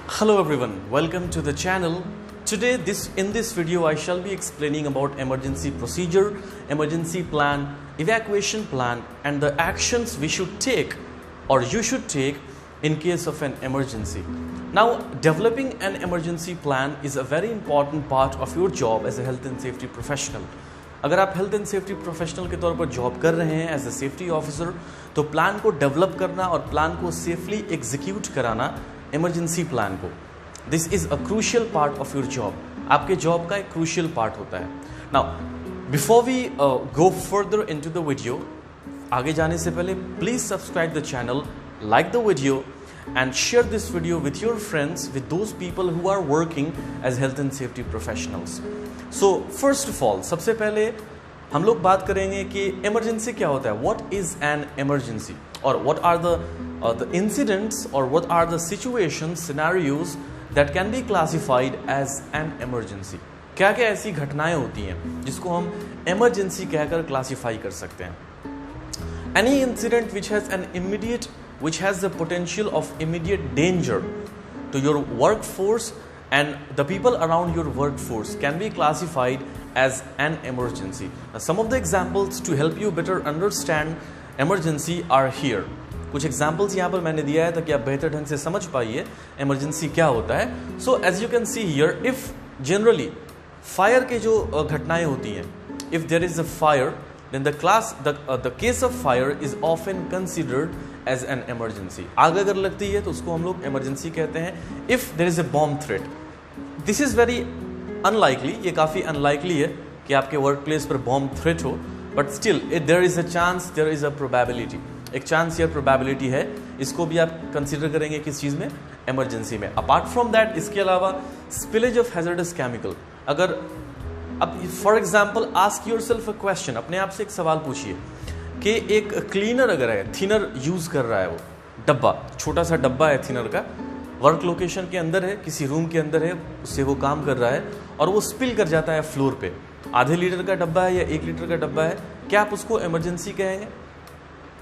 Hello everyone, welcome to the channel. Today in this video I shall be explaining about emergency procedure, emergency plan, evacuation plan and the actions we should take or you should take in case of an emergency. Now developing an emergency plan is a very important part of your job as a health and safety professional. अगर आप health and safety professional के तौर पर job कर रहे हैं as a safety officer तो plan को डेवलप करना और प्लान को सेफली एग्जीक्यूट कराना इमरजेंसी प्लान को this is a crucial part of your job. आपके जॉब का एक क्रूशियल पार्ट होता है. Now before we go further into the video, आगे जाने से पहले please subscribe the channel, like the video and share this video with your friends, with those people who are working as health and safety professionals. So first of all, सबसे पहले हम लोग बात करेंगे कि emergency क्या होता है. What is an emergency or what are the incidents or what are the situations, scenarios that can be classified as an emergency. क्या क्या ऐसी घटनाएं होती हैं जिसको हम emergency कहकर क्लासीफाई कर सकते हैं. Any incident which has the potential of immediate danger to your workforce and the people around your workforce can be classified as an emergency. Now, some of the examples to help you better understand emergency are here. कुछ examples यहाँ पर मैंने दिया है ताकि आप बेहतर ढंग से समझ पाइए emergency क्या होता है. So as you can see here, if generally fire के जो घटनाएं होती हैं, if there is a fire, then the case of fire is often considered as an emergency. आग अगर लगती है तो उसको हम लोग emergency कहते हैं. If there is a bomb threat, this is very unlikely. ये काफ़ी unlikely है कि आपके वर्क प्लेस पर बॉम्ब थ्रेट हो, but still there is a chance, there is a probability. एक चांस या प्रोबेबिलिटी है, इसको भी आप कंसिडर करेंगे किस चीज़ में, इमरजेंसी में. अपार्ट फ्रॉम दैट, इसके अलावा स्पिलेज ऑफ हैजर्डस केमिकल. अगर अब for example ask your self a question, अपने आप से एक सवाल पूछिए कि एक क्लीनर अगर है, थिनर यूज़ कर रहा है, वो डब्बा, छोटा सा डब्बा है थिनर का, वर्क लोकेशन के अंदर है, किसी रूम के अंदर है, उससे वो काम कर रहा है और वो स्पिल कर जाता है फ्लोर पे. आधे लीटर का डब्बा है या 1 लीटर का डब्बा है, क्या आप उसको इमरजेंसी कहेंगे?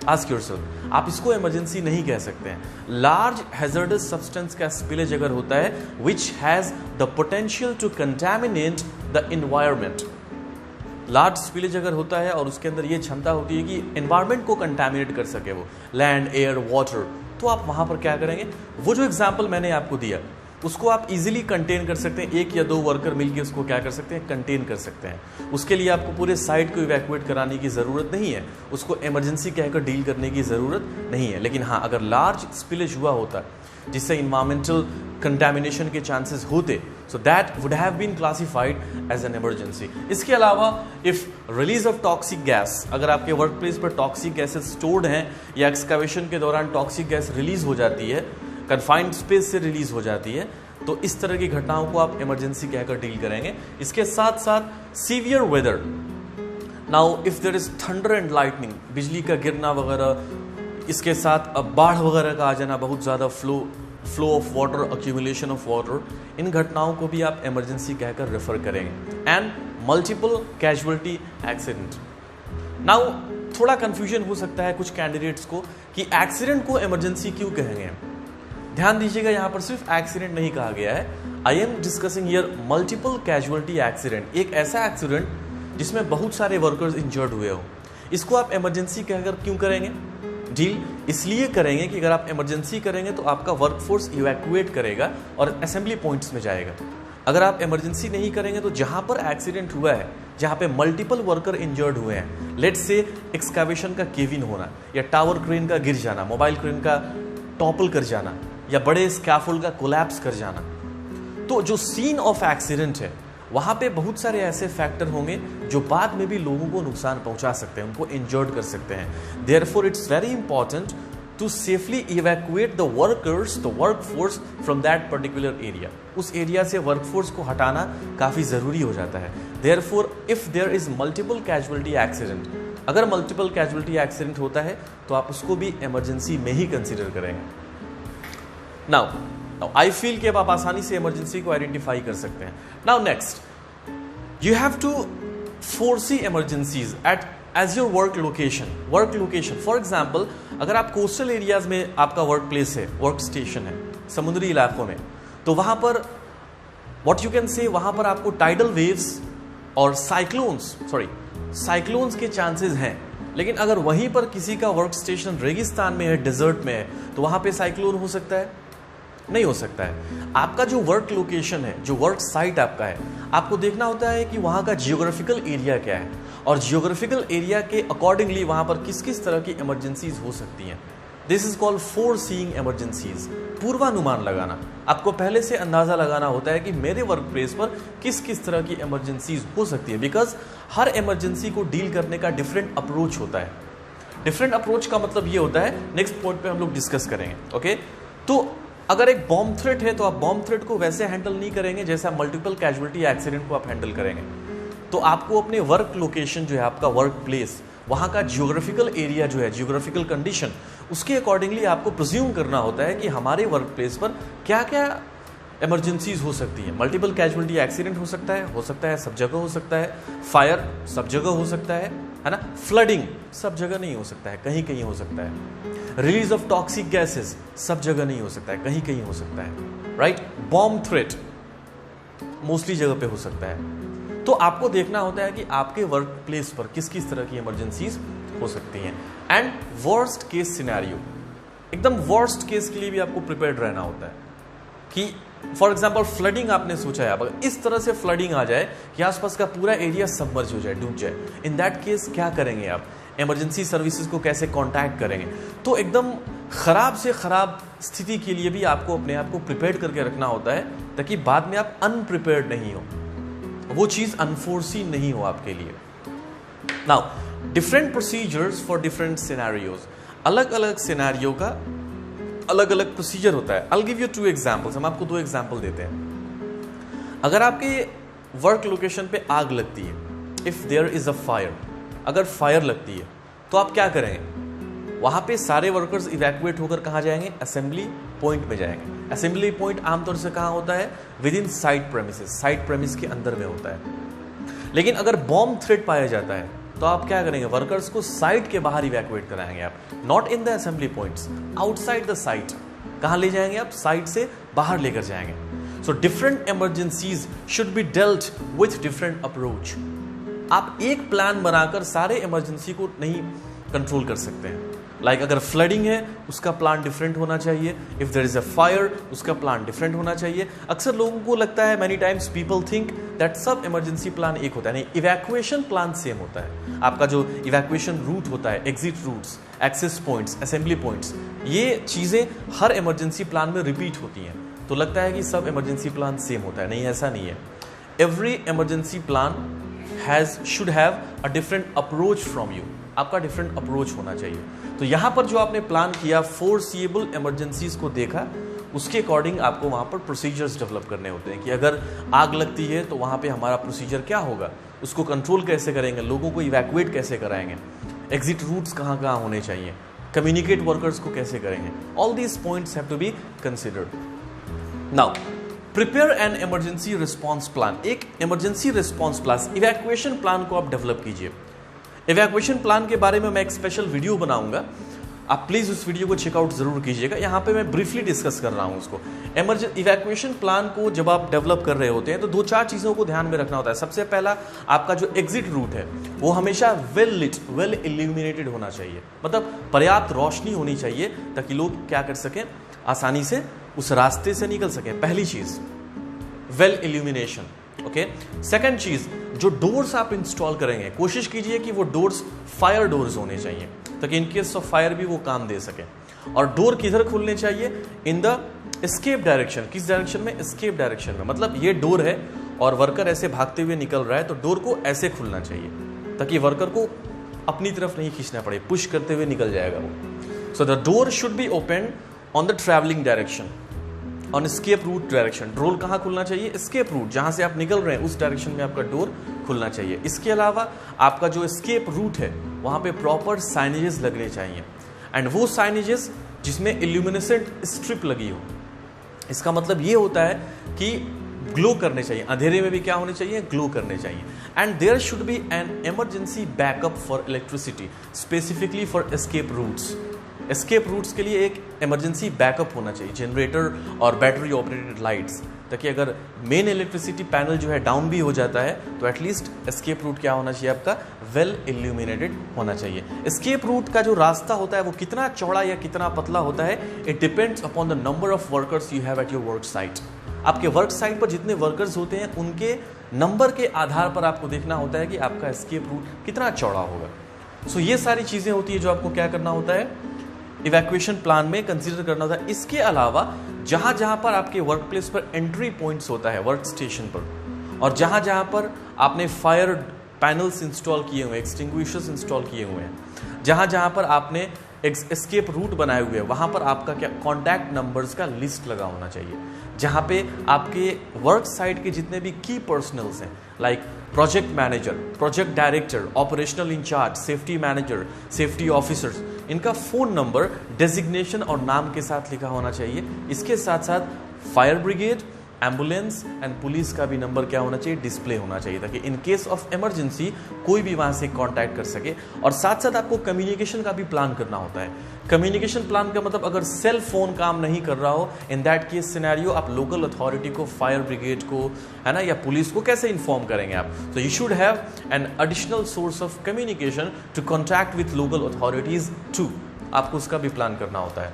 Ask yourself. आप इसको इमरजेंसी नहीं कह सकते हैं. लार्ज हैजर्डस सब्सटेंस का स्पिलेज अगर होता है which has the potential to contaminate the environment, large spillage अगर होता है और उसके अंदर ये क्षमता होती है कि एनवायरमेंट को कंटैमिनेट कर सके, वो लैंड, एयर, वाटर, तो आप वहाँ पर क्या करेंगे? वो जो एग्जाम्पल मैंने आपको दिया उसको आप इजीली कंटेन कर सकते हैं. 1 या 2 वर्कर मिलकर उसको क्या कर सकते हैं? कंटेन कर सकते हैं. उसके लिए आपको पूरे साइट को इवैक्यूएट कराने की ज़रूरत नहीं है, उसको इमरजेंसी कहकर डील करने की ज़रूरत नहीं है. लेकिन हाँ, अगर लार्ज स्पिलेज हुआ होता जिससे इन्वायरमेंटल कंटैमिनेशन के चांसेस होते, so that would have been classified as an emergency. इसके अलावा if release of toxic gas, अगर आपके वर्क प्लेस पर टॉक्सिक गैसेस स्टोर्ड हैं या एक्सकवेशन के दौरान टॉक्सिक गैस रिलीज हो जाती है, कन्फाइंड स्पेस से रिलीज हो जाती है, तो इस तरह की घटनाओं को आप इमरजेंसी कहकर डील करेंगे. इसके साथ साथ severe weather. Now if there is thunder and lightning, बिजली का गिरना वगैरह, इसके साथ बाढ़ वगैरह का आ जाना, बहुत ज़्यादा flow of water, accumulation of water, इन घटनाओं को भी आप इमरजेंसी कहकर रेफर करेंगे. And multiple casualty accident. Now थोड़ा कंफ्यूजन हो सकता है कुछ कैंडिडेट्स को कि एक्सीडेंट को इमरजेंसी क्यों कहेंगे. ध्यान दीजिएगा, यहाँ पर सिर्फ एक्सीडेंट नहीं कहा गया है. I am discussing here multiple casualty accident. एक ऐसा एक्सीडेंट जिसमें बहुत सारे वर्कर्स इंजर्ड हुए हो, इसको आप इमरजेंसी कहकर क्यों करेंगे डील? इसलिए करेंगे कि अगर आप इमरजेंसी करेंगे तो आपका वर्कफोर्स इवैक्यूएट करेगा और असेंबली पॉइंट्स में जाएगा. अगर आप इमरजेंसी नहीं करेंगे तो जहाँ पर एक्सीडेंट हुआ है, जहाँ पे मल्टीपल वर्कर इंजर्ड हुए हैं, लेट्स से एक्सकावेशन का केविन होना या टावर क्रेन का गिर जाना, मोबाइल क्रेन का टॉपल कर जाना या बड़े स्कैफोल्ड का कोलैप्स कर जाना, तो जो सीन ऑफ एक्सीडेंट है वहाँ पे बहुत सारे ऐसे फैक्टर होंगे जो बाद में भी लोगों को नुकसान पहुँचा सकते हैं, उनको इंजर्ड कर सकते हैं. Therefore it's very important to safely evacuate the workers, the workforce from that particular area. उस एरिया से वर्कफोर्स को हटाना काफ़ी ज़रूरी हो जाता है. Therefore if there is multiple casualty accident, अगर मल्टीपल कैजुअलिटी एक्सीडेंट होता है तो आप उसको भी इमरजेंसी में ही कंसिडर करेंगे. नाउ आई फील कि अब आप आसानी से इमरजेंसी को आइडेंटिफाई कर सकते हैं. Now next, you have to foresee emergencies as your work location. For example, अगर आप कोस्टल एरियाज में आपका वर्क प्लेस है, वर्क स्टेशन है, समुद्री इलाकों में, तो वहां पर व्हाट यू कैन से, वहां पर आपको टाइडल वेव्स और साइक्लोन्स के चांसेस हैं। लेकिन अगर वहीं पर किसी का वर्क स्टेशन रेगिस्तान में है, डेजर्ट में है, तो वहां पे साइक्लोन हो सकता है? नहीं हो सकता है। आपका जो वर्क लोकेशन है, जो वर्क साइट आपका है, आपको देखना होता है कि वहां का जियोग्राफिकल एरिया क्या है, और जियोग्राफिकल एरिया के अकॉर्डिंगली वहां पर किस किस तरह की इमरजेंसीज हो सकती हैं। दिस इज कॉल्ड फोरसीइंग इमरजेंसीज, पूर्वानुमान लगाना। आपको पहले से अंदाजा लगाना होता है कि मेरे वर्क प्लेस पर किस किस तरह की इमरजेंसीज हो सकती है, बिकॉज हर इमरजेंसी को डील करने का डिफरेंट अप्रोच होता है। डिफरेंट अप्रोच का मतलब ये होता है, नेक्स्ट पॉइंट पे हम लोग डिस्कस करेंगे। ओके, तो अगर एक बॉम्ब थ्रेट है तो आप बॉम्ब थ्रेट को वैसे हैंडल नहीं करेंगे जैसे आप मल्टीपल कैजुअलिटी एक्सीडेंट को आप हैंडल करेंगे। तो आपको अपने वर्क लोकेशन जो है, आपका वर्क प्लेस, वहाँ का जियोग्राफिकल एरिया जो है, जियोग्राफिकल कंडीशन, उसके अकॉर्डिंगली आपको प्रिज्यूम करना होता है कि हमारे वर्क प्लेस पर क्या क्या इमरजेंसीज हो सकती है। मल्टीपल कैजुअलिटी एक्सीडेंट हो सकता है सब जगह हो सकता है, फायर सब जगह हो सकता है ना, फ्लडिंग सब जगह नहीं हो सकता है, कहीं कहीं हो सकता है, रिलीज ऑफ टॉक्सिक गैसेस सब जगह नहीं हो सकता है, कहीं कहीं हो सकता है, राइट। बॉम्ब थ्रेट मोस्टली जगह पे हो सकता है। तो आपको देखना होता है कि आपके वर्क प्लेस पर किस किस तरह की इमरजेंसीज हो सकती हैं। एंड वर्स्ट केस सिनेरियो, एकदम वर्स्ट केस के लिए भी आपको प्रिपेयर्ड रहना होता है कि फॉर एग्जाम्पल फ्लडिंग आपने सोचा है, अब इस तरह से फ्लडिंग आ जाए कि आसपास का पूरा एरिया सबमर्ज हो जाए, डूब जाए, इन दैट केस क्या करेंगे आप, इमरजेंसी सर्विसेज को कैसे कांटेक्ट करेंगे। तो एकदम खराब से खराब स्थिति के लिए भी आपको अपने आप को प्रिपेयर करके रखना होता है, ताकि बाद में आप अनप्रिपेयर्ड नहीं हो, वो चीज अनफोर्सीन नहीं हो आपके लिए। Now different procedures for different scenarios, अलग अलग सिनेरियो का अलग अलग प्रोसीजर होता है। I will give you 2 examples, हम आपको 2 एग्जांपल देते हैं। अगर आपके वर्क लोकेशन पे आग लगती है, if there is a fire, अगर फायर लगती है तो आप क्या करेंगे, वहां पे सारे वर्कर्स इवैक्यूएट होकर कहाँ जाएंगे, असेंबली पॉइंट में जाएंगे। असेंबली पॉइंट आमतौर से कहाँ होता है, with in site premises, site premise के अंदर में होता है। लेकिन अगर बॉम्ब थ्रेट पाया जाता है तो आप क्या करेंगे, वर्कर्स को साइट के बाहर इवैक्यूएट कराएंगे आप, not in the assembly points, outside the site. कहां ले जाएंगे आप, साइट से बाहर लेकर जाएंगे। So different emergencies should be dealt with different approach. आप एक प्लान बनाकर सारे इमरजेंसी को नहीं कंट्रोल कर सकते हैं। लाइक अगर फ्लडिंग है उसका प्लान डिफरेंट होना चाहिए, if there is a fire उसका प्लान डिफरेंट होना चाहिए। अक्सर लोगों को लगता है, many times people think that सब इमरजेंसी प्लान एक होता है, नहीं, इवैक्यूएशन प्लान सेम होता है। आपका जो इवैक्यूएशन रूट होता है, exit routes, access points, assembly points, ये चीजें हर इमरजेंसी प्लान में रिपीट होती हैं। तो लगता है कि सब इमरजेंसी प्लान सेम होता है, नहीं, ऐसा नहीं है। Every emergency plan should have a different approach from you, आपका डिफरेंट अप्रोच होना चाहिए। तो यहां पर जो आपने प्लान किया, फोरसीएबल इमरजेंसीज को देखा, उसके अकॉर्डिंग आपको वहां पर प्रोसीजर्स डेवलप करने होते हैं कि अगर आग लगती है तो वहां पे हमारा प्रोसीजर क्या होगा, उसको कंट्रोल कैसे करेंगे, लोगों को इवैक्यूएट कैसे कराएंगे, एग्जिट रूट्स कहाँ कहाँ होने चाहिए, कम्युनिकेट वर्कर्स को कैसे करेंगे। All these points have to be considered. Now prepare an emergency response plan, एक emergency response plan, evacuation plan को आप डेवलप कीजिए। इवैक्यूएशन प्लान के बारे में मैं एक स्पेशल वीडियो बनाऊंगा, आप प्लीज उस वीडियो को चेकआउट जरूर कीजिएगा। यहाँ पे मैं ब्रीफली डिस्कस कर रहा हूँ उसको। इवैक्यूएशन प्लान को जब आप डेवलप कर रहे होते हैं तो 2-4 चीजों को ध्यान में रखना होता है। सबसे पहला, आपका जो एग्जिट रूट है वो हमेशा वेल लिट, वेल इल्यूमिनेटेड होना चाहिए, मतलब पर्याप्त रोशनी होनी चाहिए ताकि लोग क्या कर सकें, आसानी से उस रास्ते से निकल सकें। पहली चीज वेल इल्यूमिनेशन, ओके। सेकंड चीज, जो डोर्स आप इंस्टॉल करेंगे कोशिश कीजिए कि वो डोर्स फायर डोर्स होने चाहिए ताकि इन केस ऑफ फायर भी वो काम दे सके। और डोर किधर खुलने चाहिए, इन द एस्केप डायरेक्शन। किस डायरेक्शन में, एस्केप डायरेक्शन में, मतलब ये डोर है और वर्कर ऐसे भागते हुए निकल रहा है तो डोर को ऐसे खुलना चाहिए ताकि वर्कर को अपनी तरफ नहीं खींचना पड़े, पुश करते हुए निकल जाएगा वो। So the door should be open on the travelling direction, on escape route direction. Door कहाँ खुलना चाहिए, एस्केप रूट, जहां से आप निकल रहे हैं उस डायरेक्शन में आपका डोर खुलना चाहिए। इसके अलावा आपका जो एस्केप रूट है वहां पे प्रॉपर साइनेजेस लगने चाहिए, एंड वो साइनेजेस जिसमें इल्यूमिनेसेंट स्ट्रिप लगी हो। इसका मतलब ये होता है कि ग्लो करने चाहिए, अंधेरे में भी क्या होने चाहिए, ग्लो करने चाहिए। And there should be an emergency backup for electricity, specifically for escape routes. Escape routes के लिए एक इमरजेंसी बैकअप होना चाहिए, जनरेटर और बैटरी ऑपरेटेड लाइट्स, ताकि अगर मेन इलेक्ट्रिसिटी पैनल जो है डाउन भी हो जाता है तो एटलीस्ट एस्केप रूट क्या होना चाहिए आपका, वेल इल्यूमिनेटेड होना चाहिए। एस्केप रूट का जो रास्ता होता है वो कितना चौड़ा या कितना पतला होता है, it depends upon the number of workers you have at your work site. आपके वर्क साइट पर जितने वर्कर्स होते हैं उनके नंबर के आधार पर आपको देखना होता है कि आपका एस्केप रूट कितना चौड़ा होगा। सो ये सारी चीज़ें होती है जो आपको क्या करना होता है, इवैक्यूएशन प्लान में कंसीडर करना होता है। इसके अलावा जहाँ जहाँ पर आपके वर्क प्लेस पर एंट्री पॉइंट्स होता है वर्क स्टेशन पर, और जहाँ जहाँ पर आपने फायर पैनल्स इंस्टॉल किए हुए हैं, एक्सटिंग्विशर्स इंस्टॉल किए हुए हैं, जहाँ जहाँ पर आपने एस्केप रूट बनाए हुए हैं, वहाँ पर आपका क्या कॉन्टैक्ट नंबर्स का लिस्ट लगा होना चाहिए। जहाँ पे आपके वर्क साइट के जितने भी की पर्सनल्स हैं, like project manager, project director, operational incharge, safety manager, safety officers, इनका फ़ोन नंबर, डेजिग्नेशन और नाम के साथ लिखा होना चाहिए। इसके साथ साथ fire brigade, ambulance and police का भी नंबर क्या होना चाहिए, डिस्प्ले होना चाहिए, ताकि इन केस ऑफ इमरजेंसी कोई भी वहाँ से कांटेक्ट कर सके। और साथ साथ आपको कम्युनिकेशन का भी प्लान करना होता है। कम्युनिकेशन प्लान का मतलब अगर सेल फोन काम नहीं कर रहा हो, इन दैट केस सिनेरियो आप लोकल अथॉरिटी को, फायर ब्रिगेड को, है ना, या पुलिस को कैसे इन्फॉर्म करेंगे आप। तो you should have an additional source of communication to contact with local authorities too, आपको उसका भी प्लान करना होता है।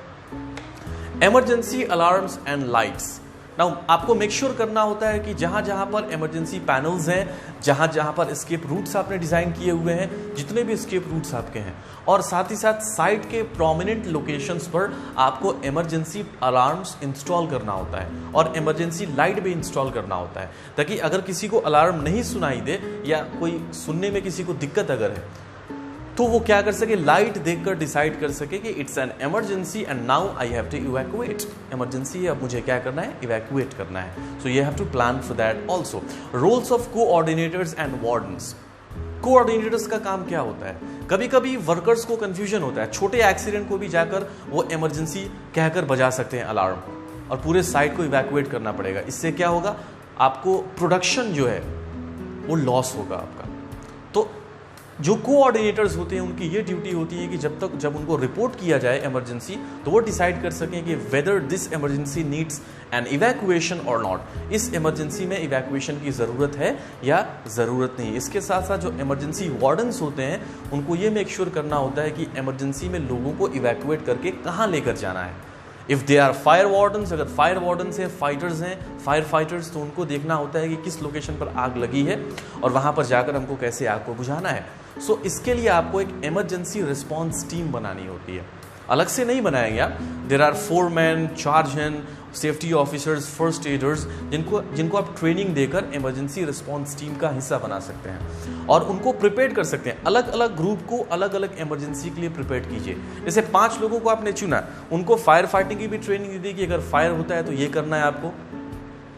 Emergency alarms and lights, now आपको मेक श्योर करना होता है कि जहाँ जहाँ पर इमरजेंसी पैनल्स हैं, जहाँ जहाँ पर एस्केप रूट्स आपने डिज़ाइन किए हुए हैं, जितने भी एस्केप रूट्स आपके हैं, और साथ ही साथ साइट के प्रोमिनेंट लोकेशंस पर आपको इमरजेंसी अलार्म्स इंस्टॉल करना होता है और इमरजेंसी लाइट भी इंस्टॉल करना होता है, ताकि अगर किसी को अलार्म नहीं सुनाई दे या कोई सुनने में किसी को दिक्कत अगर है तो वो क्या कर सके, लाइट देखकर डिसाइड कर सके कि it's an emergency and now I have to evacuate. Emergency है, अब मुझे क्या करना है, इवैक्यूएट करना है। So you have to plan for that also. Roles of coordinators and wardens. Coordinators का काम क्या होता है, कभी कभी वर्कर्स को कंफ्यूजन होता है, छोटे एक्सीडेंट को भी जाकर वो इमरजेंसी कहकर बजा सकते हैं अलार्म, और पूरे साइट को इवैक्यूएट करना पड़ेगा। इससे क्या होगा, आपको प्रोडक्शन जो है वो लॉस होगा आपका। तो जो कोऑर्डिनेटर्स होते हैं उनकी ये ड्यूटी होती है कि जब उनको रिपोर्ट किया जाए इमरजेंसी, तो वो डिसाइड कर सकें कि whether this emergency needs an evacuation और नॉट, इस इमरजेंसी में इवैक्यूएशन की ज़रूरत है या ज़रूरत नहीं। इसके साथ साथ जो इमरजेंसी वार्डन्स होते हैं उनको ये मेक श्योर करना होता है कि इमरजेंसी में लोगों को इवैक्यूएट करके कहाँ लेकर जाना है। If they are fire wardens, अगर फायर वार्डन्स हैं, फाइटर्स हैं, फायर फाइटर्स, तो उनको देखना होता है कि किस लोकेशन पर आग लगी है और वहाँ पर जाकर हमको कैसे आग को बुझाना है। सो इसके लिए आपको एक इमरजेंसी रिस्पॉन्स टीम बनानी होती है, अलग से नहीं बनाएंगे आप। देर आर 4 मैन, 4 जन, सेफ्टी ऑफिसर्स, फर्स्ट एडर्स, जिनको आप ट्रेनिंग देकर इमरजेंसी रिस्पॉन्स टीम का हिस्सा बना सकते हैं और उनको प्रिपेयर कर सकते हैं। अलग अलग ग्रुप को अलग अलग इमरजेंसी के लिए प्रिपेयर कीजिए। जैसे 5 लोगों को आपने चुना, उनको फायर फाइटिंग की भी ट्रेनिंग दे दी कि अगर फायर होता है तो ये करना है आपको,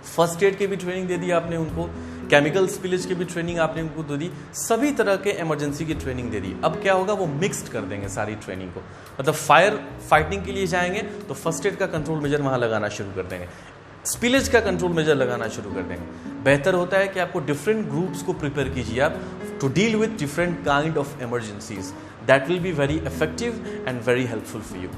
फर्स्ट एड की भी ट्रेनिंग दे दी आपने उनको, केमिकल स्पिलेज की भी ट्रेनिंग आपने उनको दे दी, सभी तरह के इमरजेंसी की ट्रेनिंग दे दी। अब क्या होगा, वो मिक्स्ड कर देंगे सारी ट्रेनिंग को, मतलब फायर फाइटिंग के लिए जाएंगे तो फर्स्ट एड का कंट्रोल मेजर वहाँ लगाना शुरू कर देंगे, स्पिलेज का कंट्रोल मेजर लगाना शुरू कर देंगे। बेहतर होता है कि आपको डिफरेंट ग्रुप्स को प्रिपेयर कीजिए आप to deal with different kind of emergencies, that will be very effective and very helpful for you.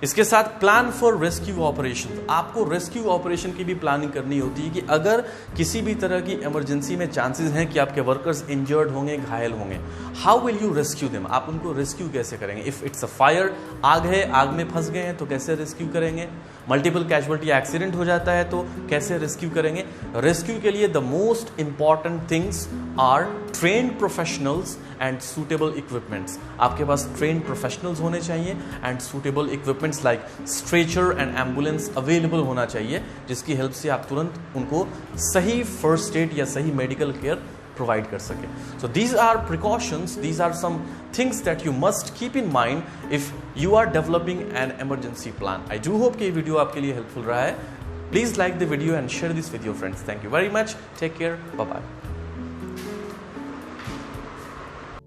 इसके साथ प्लान फॉर रेस्क्यू ऑपरेशन, आपको रेस्क्यू ऑपरेशन की भी प्लानिंग करनी होती है कि अगर किसी भी तरह की इमरजेंसी में चांसेस हैं कि आपके वर्कर्स इंजर्ड होंगे, घायल होंगे, how will you rescue them, आप उनको रेस्क्यू कैसे करेंगे। इफ़ इट्स अ फायर, आग है, आग में फंस गए हैं तो कैसे रेस्क्यू करेंगे। मल्टीपल कैजुअलिटी एक्सीडेंट हो जाता है तो कैसे रेस्क्यू करेंगे। रेस्क्यू के लिए the most important things are trained professionals and suitable equipments. आपके पास ट्रेन्ड प्रोफेशनल्स होने चाहिए and suitable equipments like stretcher and ambulance available होना चाहिए, जिसकी हेल्प से आप तुरंत उनको सही फर्स्ट एड या सही मेडिकल केयर प्रोवाइड कर सके। So these are precautions, these are some things that you must keep in mind if you are developing an emergency plan. I do hope कि ये वीडियो आपके लिए हेल्पफुल रहा है। Please like the video and share this with your friends. Thank you very much, take care, bye bye.